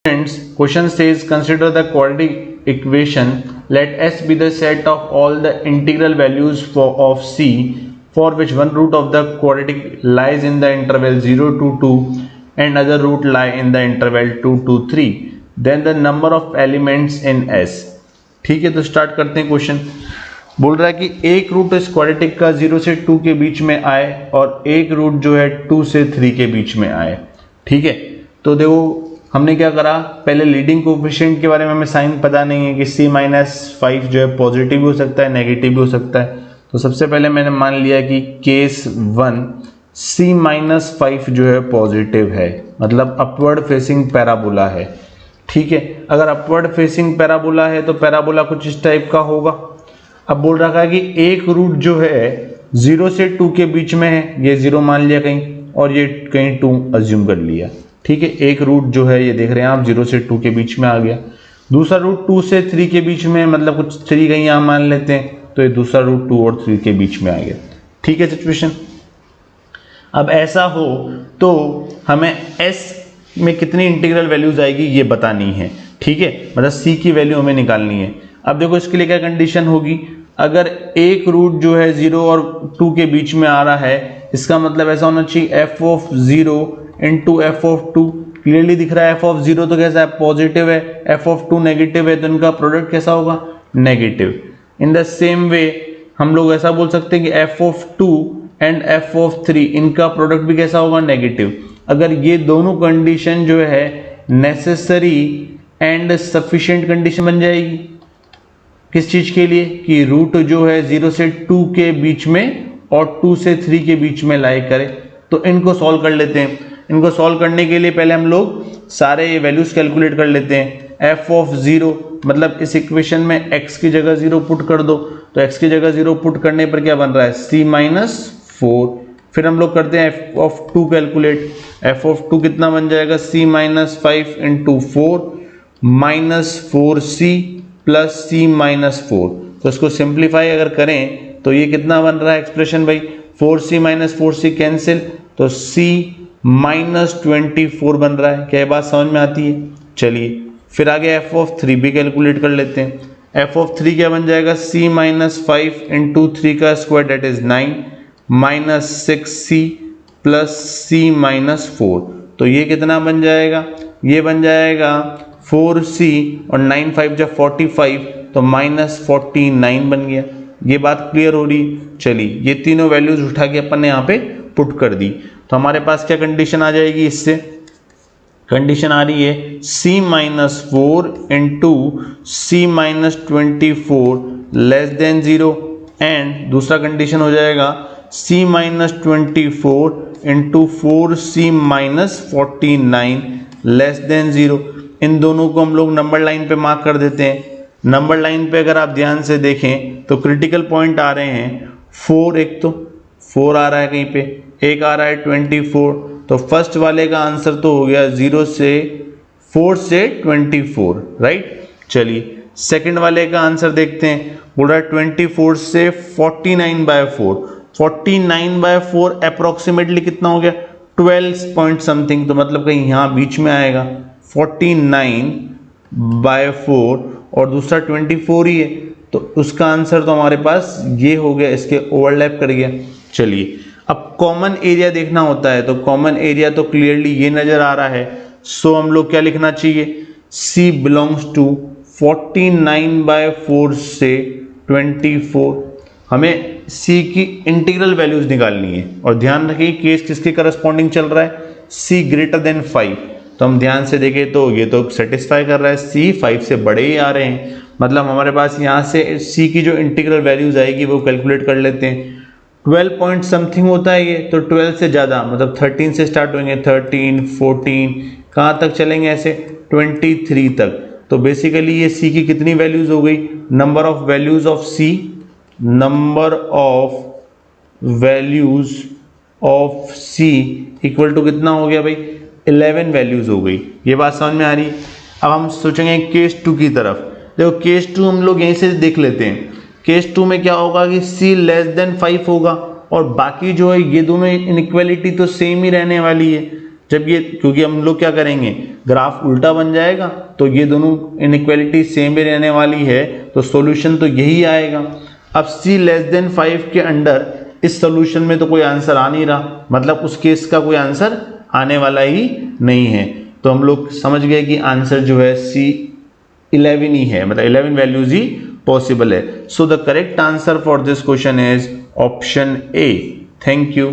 Question says consider the quadratic equation. Let S be the set of all the integral values of C for which one root of the quadratic lies in the interval 0 to 2 and other root lie in the interval 2 to 3. Then the number of elements in S. ठीक है, तो start करते हैं question. बोल रहा है कि एक रूट इस क्वाड्रेटिक का 0 से 2 के बीच में आए और एक रूट जो है 2 से 3 के बीच में आए। ठीक है, तो देखो हमने क्या करा, पहले लीडिंग कोएफिशिएंट के बारे में हमें साइन पता नहीं है कि C-5 जो है पॉजिटिव भी हो सकता है, नेगेटिव भी हो सकता है। तो सबसे पहले मैंने मान लिया कि केस 1 C-5 जो है पॉजिटिव है, मतलब अपवर्ड फेसिंग पैराबोला है। ठीक है, अगर अपवर्ड फेसिंग पैराबोला है तो पैराबोला कुछ इस टाइप का होगा। अब बोल रहा है कि एक रूट जो है 0 से 2 के बीच में है, ये 0 मान लिया कहीं और ये कहीं 2 अज्यूम कर लिया। ठीक है, एक रूट जो है ये देख रहे हैं आप 0 से 2 के बीच में आ गया। दूसरा रूट 2 से 3 के बीच में, मतलब कुछ 3 कहीं यहाँ मान लेते हैं, तो ये दूसरा रूट 2 और 3 के बीच में आ गया। ठीक है सिचुएशन। अब ऐसा हो तो हमें S में कितनी इंटीग्रल वैल्यूज आएगी ये बतानी है। ठीक है, मतलब C की वैल्यू हमें निकालनी है। अब देखो इसके लिए क्या कंडीशन होगी, अगर एक रूट जो है 0 और 2 के बीच में आ रहा है, इसका मतलब ऐसा होना चाहिए f(0) इंटू f(2). क्लियरली दिख रहा है f(0) तो कैसा है, पॉजिटिव है, f(2) नेगेटिव है, तो इनका प्रोडक्ट कैसा होगा, negative. In the same way हम लोग ऐसा बोल सकते हैं कि f(2) एंड f(3) इनका प्रोडक्ट भी कैसा होगा, नेगेटिव। अगर ये दोनों कंडीशन जो है नेसेसरी एंड सफिशिएंट कंडीशन बन जाएगी, किस चीज के लिए, कि रूट जो है 0 से 2 के बीच में और 2 से 3 के बीच में लाई करे। तो इनको सॉल्व कर लेते हैं। इनको सॉल्व करने के लिए पहले हम लोग सारे वैल्यूज कैलकुलेट कर लेते हैं। f(0) मतलब इस इक्वेशन में x की जगह 0 पुट कर दो, तो x की जगह 0 पुट करने पर क्या बन रहा है, C-4। फिर हम लोग करते हैं f(2) कैलकुलेट। f(2) कितना बन जाएगा, C-5 into 4 -4C plus C-4। तो इसको सिंप्लीफाई अगर करें तो ये कितना बन रहा है एक्सप्रेशन भाई, 4C - 4C कैंसिल, तो C-24 बन रहा है। क्या ये बात समझ में आती है? चलिए फिर आगे f(3) भी कैलकुलेट कर लेते हैं। f(3) क्या बन जाएगा, C-5 इंटू 3 का square that is 9 -6C plus C-4। तो ये कितना बन जाएगा, ये बन जाएगा 4C और 9 5 जब 45 तो -49 बन गया। ये बात क्लियर हो रही। चलिए ये तीनों वैल्यूज उठा के अपन ने यहाँ पे पुट कर दी, तो हमारे पास क्या कंडीशन आ जाएगी, इससे कंडीशन आ रही है C-4 into C-24 less than 0 and दूसरा कंडीशन हो जाएगा C-24 into 4C-49 less than 0। इन दोनों को हम लोग नंबर लाइन पे मार्क कर देते हैं। नंबर लाइन पे अगर आप ध्यान से देखें तो क्रिटिकल पॉइंट आ रहे हैं 4, एक तो 4 आ रहा है कहीं पे, एक आ रहा है 24। तो फर्स्ट वाले का आंसर तो हो गया 4 से 24, राइट। चलिए सेकंड वाले का आंसर देखते हैं, बोल रहा है 24 से 49/4। 49/4 अप्रोक्सीमेटली कितना हो गया, 12 पॉइंट समथिंग, तो मतलब कहीं यहाँ बीच में आएगा 49/4 और दूसरा 24 ही है, तो उसका आंसर तो हमारे पास ये हो गया, इसके ओवरलैप कर गया। चलिए अब कॉमन एरिया देखना होता है, तो कॉमन एरिया तो क्लियरली ये नजर आ रहा है। सो हम लोग क्या लिखना चाहिए, C बिलोंग्स टू 49/4 से 24। हमें C की इंटीग्रल वैल्यूज निकालनी है और ध्यान रखिए केस किसके करस्पॉन्डिंग चल रहा है, C ग्रेटर देन 5। तो हम ध्यान से देखें तो ये तो सेटिस्फाई कर रहा है, C 5 से बड़े ही आ रहे हैं, मतलब हमारे पास यहाँ से C की जो इंटीग्रल वैल्यूज आएगी वो कैलकुलेट कर लेते हैं। 12 पॉइंट समथिंग होता है ये, तो 12 से ज़्यादा मतलब 13 से स्टार्ट होंगे, 13 14 कहाँ तक चलेंगे ऐसे 23 तक। तो बेसिकली ये C की कितनी वैल्यूज हो गई, number of values of C, number of values of C equal to कितना हो गया भाई, 11 वैल्यूज हो गई। ये बात समझ में आ रही है। अब हम सोचेंगे केस 2 की तरफ। देखो केस 2 हम लोग यहीं से देख लेते हैं। केस 2 में क्या होगा कि C लेस देन 5 होगा और बाकी जो है ये दोनों इनइक्वालिटी तो सेम ही रहने वाली है। जब ये, क्योंकि हम लोग क्या करेंगे, ग्राफ उल्टा बन जाएगा, तो ये दोनों इनइक्वालिटी सेम ही रहने वाली है, तो सॉल्यूशन तो यही आएगा। अब c लेस देन 5 के अंडर इस सॉल्यूशन में तो कोई आंसर आ नहीं रहा, मतलब उस केस का कोई आंसर आने वाला ही नहीं है, तो हम लोग समझ गए कि आंसर जो है C11 ही है, मतलब 11 वैल्यूज ही पॉसिबल है। So the correct answer for this question is option A. Thank you.